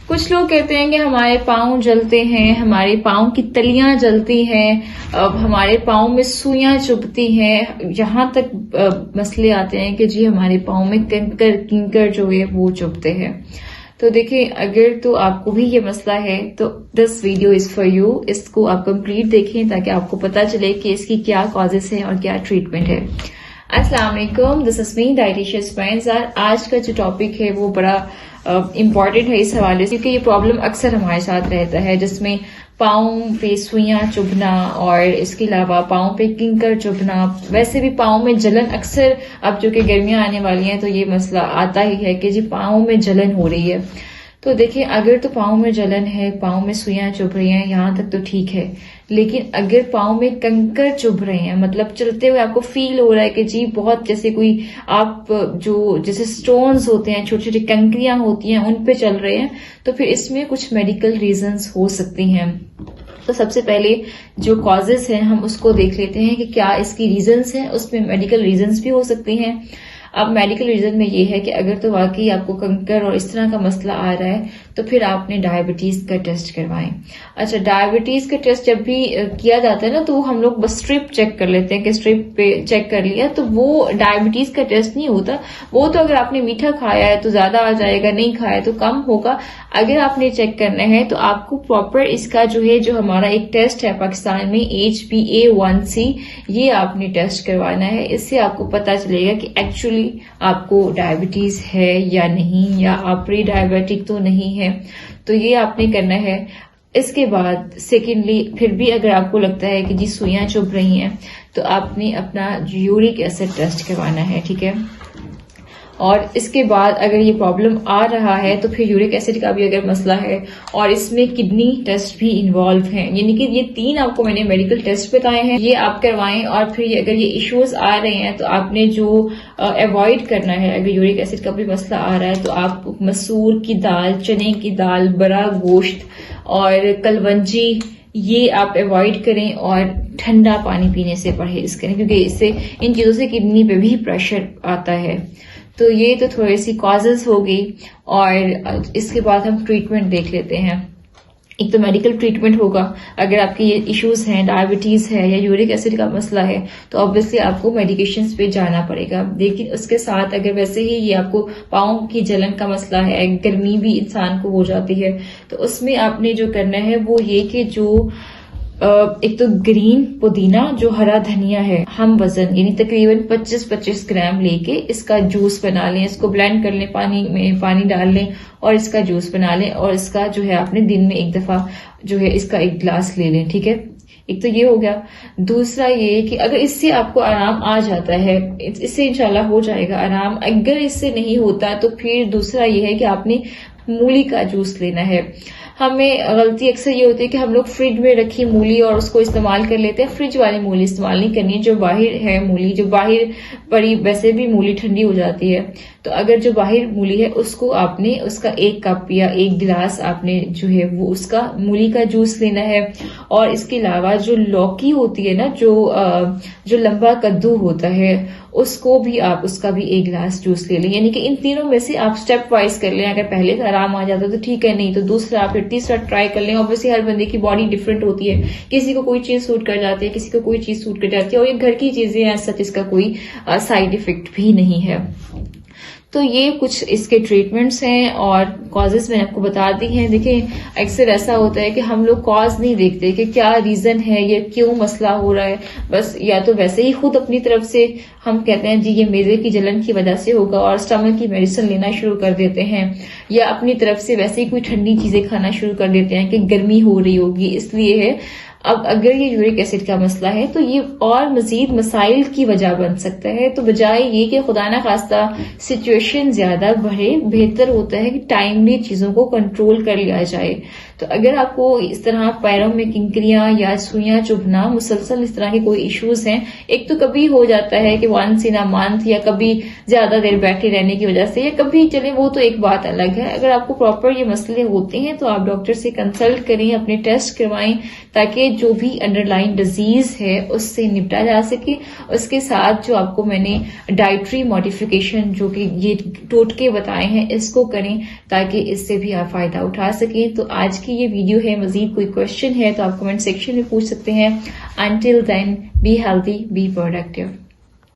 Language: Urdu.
کچھ لوگ کہتے ہیں کہ ہمارے پاؤں جلتے ہیں، ہمارے پاؤں کی تلیاں جلتی ہیں، ہمارے پاؤں میں سوئیاں چبھتی ہیں، یہاں تک مسئلے آتے ہیں کہ جی ہمارے پاؤں میں کنکر جو ہے وہ چبھتے ہیں۔ تو دیکھیں، اگر تو آپ کو بھی یہ مسئلہ ہے تو this video is for you, اس کو آپ کمپلیٹ دیکھیں تاکہ آپ کو پتا چلے کہ اس کی کیا کازز ہیں اور کیا ٹریٹمنٹ ہے۔ السلام علیکم، دس از می ڈائٹیشین اسپینسر۔ آج کا جو ٹاپک ہے وہ بڑا امپورٹنٹ ہے اس حوالے سے، کیونکہ یہ پرابلم اکثر ہمارے ساتھ رہتا ہے، جس میں پاؤں پہ سوئیاں چبھنا اور اس کے علاوہ پاؤں پہ کنکر چبھنا، ویسے بھی پاؤں میں جلن اکثر، اب جو کہ گرمیاں آنے والی ہیں تو یہ مسئلہ آتا ہی ہے کہ جی پاؤں میں جلن ہو رہی ہے۔ تو دیکھیں، اگر تو پاؤں میں جلن ہے، پاؤں میں سوئیاں چبھ رہی ہیں، یہاں تک تو ٹھیک ہے، لیکن اگر پاؤں میں کنکر چبھ رہے ہیں، مطلب چلتے ہوئے آپ کو فیل ہو رہا ہے کہ جی بہت جیسے کوئی آپ جیسے سٹونز ہوتے ہیں، چھوٹی چھوٹی کنکریاں ہوتی ہیں، ان پہ چل رہے ہیں، تو پھر اس میں کچھ میڈیکل ریزنز ہو سکتی ہیں۔ تو سب سے پہلے جو کازز ہیں ہم اس کو دیکھ لیتے ہیں کہ کیا اس کی ریزنز ہیں، اس میں میڈیکل ریزنز بھی ہو سکتی ہیں۔ اب میڈیکل ریزن میں یہ ہے کہ اگر تو واقعی آپ کو کنکر اور اس طرح کا مسئلہ آ رہا ہے تو پھر آپ نے ڈائبٹیز کا ٹیسٹ کروائیں۔ اچھا، ڈائبٹیز کا ٹیسٹ جب بھی کیا جاتا ہے نا تو ہم لوگ بس اسٹرپ چیک کر لیتے ہیں کہ اسٹرپ پہ چیک کر لیا، تو وہ ڈائبٹیز کا ٹیسٹ نہیں ہوتا۔ وہ تو اگر آپ نے میٹھا کھایا ہے تو زیادہ آ جائے گا، نہیں کھایا تو کم ہوگا۔ اگر آپ نے چیک کرنا ہے تو آپ کو پراپر اس کا جو ہمارا ایک ٹیسٹ ہے پاکستان میں HbA1c، یہ آپ نے ٹیسٹ کروانا ہے۔ اس سے آپ کو پتا چلے گا کہ ایکچولی آپ کو ڈائبٹیز ہے یا نہیں، یا آپ پری ڈائبیٹک تو نہیں ہے، تو یہ آپ نے کرنا ہے۔ اس کے بعد سیکنڈلی پھر بھی اگر آپ کو لگتا ہے کہ جی سوئیاں چبھ رہی ہیں تو آپ نے اپنا یورک ایسڈ ٹیسٹ کروانا ہے، ٹھیک ہے۔ اور اس کے بعد اگر یہ پرابلم آ رہا ہے تو پھر یورک ایسڈ کا بھی اگر مسئلہ ہے اور اس میں کڈنی ٹیسٹ بھی انوالو ہیں، یعنی کہ یہ تین آپ کو میں نے میڈیکل ٹیسٹ بتائے ہیں، یہ آپ کروائیں۔ اور پھر اگر یہ ایشوز آ رہے ہیں تو آپ نے جو ایوائڈ کرنا ہے، اگر یورک ایسڈ کا بھی مسئلہ آ رہا ہے تو آپ مسور کی دال، چنے کی دال، برا گوشت اور کلونجی، یہ آپ ایوائڈ کریں اور ٹھنڈا پانی پینے سے پرہیز کریں، کیونکہ اس سے ان چیزوں سے کڈنی پہ بھی پریشر آتا ہے۔ تو یہ تو تھوڑی سی کازز ہو گئی، اور اس کے بعد ہم ٹریٹمنٹ دیکھ لیتے ہیں۔ ایک تو میڈیکل ٹریٹمنٹ ہوگا، اگر آپ کے یہ ایشوز ہیں، ڈائبٹیز ہے یا یورک ایسڈ کا مسئلہ ہے تو آبویسلی آپ کو میڈیکیشنز پہ جانا پڑے گا۔ لیکن اس کے ساتھ اگر ویسے ہی یہ آپ کو پاؤں کی جلن کا مسئلہ ہے، گرمی بھی انسان کو ہو جاتی ہے، تو اس میں آپ نے جو کرنا ہے وہ یہ کہ ایک تو گرین پودینہ، جو ہرا دھنیا ہے، ہم وزن یعنی تقریباً 25 گرام لے کے اس کا جوس بنا لیں، اس کو بلینڈ کر لیں، پانی میں پانی ڈال لیں اور اس کا جوس بنا لیں، اور اس کا آپ نے دن میں ایک دفعہ اس کا ایک گلاس لے لیں، ٹھیک ہے۔ ایک تو یہ ہو گیا۔ دوسرا یہ کہ اگر اس سے آپ کو آرام آ جاتا ہے، اس سے انشاءاللہ ہو جائے گا آرام۔ اگر اس سے نہیں ہوتا تو پھر دوسرا یہ ہے کہ آپ نے مولی کا جوس لینا ہے۔ ہمیں غلطی اکثر یہ ہوتی ہے کہ ہم لوگ فریج میں رکھی مولی اور اس کو استعمال کر لیتے ہیں۔ فریج والی مولی استعمال نہیں کرنی، جو باہر ہے مولی، جو باہر پڑی، ویسے بھی مولی ٹھنڈی ہو جاتی ہے، تو اگر جو باہر مولی ہے اس کو آپ نے اس کا 1 کپ یا 1 گلاس آپ نے وہ اس کا مولی کا جوس لینا ہے۔ اور اس کے علاوہ جو لوکی ہوتی ہے نا، جو لمبا کدو ہوتا ہے، اس کو بھی آپ اس کا بھی 1 گلاس جوس لے لیں۔ یعنی کہ ان تینوں میں سے آپ سٹیپ وائز کر لیں، اگر پہلے سے آرام آ جاتا تو ٹھیک ہے، نہیں تو دوسرا پھر تیسرا ٹرائی کر لیں۔ اوبویسلی ہر بندے کی باڈی ڈفرینٹ ہوتی ہے، کسی کو کوئی چیز سوٹ کر جاتی ہے، کسی کو کوئی چیز سوٹ کر جاتی ہے، اور یہ گھر کی چیزیں ہیں، سچ اس کا کوئی سائیڈ ایفیکٹ بھی نہیں ہے۔ تو یہ کچھ اس کے ٹریٹمنٹس ہیں اور کازز میں نے آپ کو بتا دی ہیں۔ دیکھیں، اکثر ایسا ہوتا ہے کہ ہم لوگ کاز نہیں دیکھتے کہ کیا ریزن ہے، یہ کیوں مسئلہ ہو رہا ہے، بس یا تو ویسے ہی خود اپنی طرف سے ہم کہتے ہیں جی یہ میدے کی جلن کی وجہ سے ہوگا اور اسٹمک کی میڈیسن لینا شروع کر دیتے ہیں، یا اپنی طرف سے ویسے ہی کوئی ٹھنڈی چیزیں کھانا شروع کر دیتے ہیں کہ گرمی ہو رہی ہوگی اس لیے ہے۔ اب اگر یہ یورک ایسڈ کا مسئلہ ہے تو یہ اور مزید مسائل کی وجہ بن سکتا ہے، تو بجائے یہ کہ خدا نہ خواستہ سچویشن زیادہ بڑھے، بہتر ہوتا ہے کہ ٹائملی چیزوں کو کنٹرول کر لیا جائے۔ تو اگر آپ کو اس طرح پیروں میں کنکریاں یا سوئیاں چبھنا، مسلسل اس طرح کے کوئی ایشوز ہیں، ایک تو کبھی ہو جاتا ہے کہ once in a month، یا کبھی زیادہ دیر بیٹھے رہنے کی وجہ سے، یا کبھی چلے وہ تو ایک بات الگ ہے۔ اگر آپ کو پراپر یہ مسئلے ہوتے ہیں تو آپ ڈاکٹر سے کنسلٹ کریں، اپنے ٹیسٹ کروائیں، تاکہ جو بھی انڈر لائن ڈیزیز ہے اس سے نپٹا جا سکے. اس کے ساتھ جو آپ کو میں نے ڈائٹری ماڈیفیکیشن جو کہ یہ ٹوٹکے بتائے ہیں اس کو کریں تاکہ اس سے بھی آپ فائدہ اٹھا سکیں. تو آج کی یہ ویڈیو ہے. مزید کوئی کوشچن ہے تو آپ کمنٹ سیکشن میں پوچھ سکتے ہیں. Until then be healthy, be productive.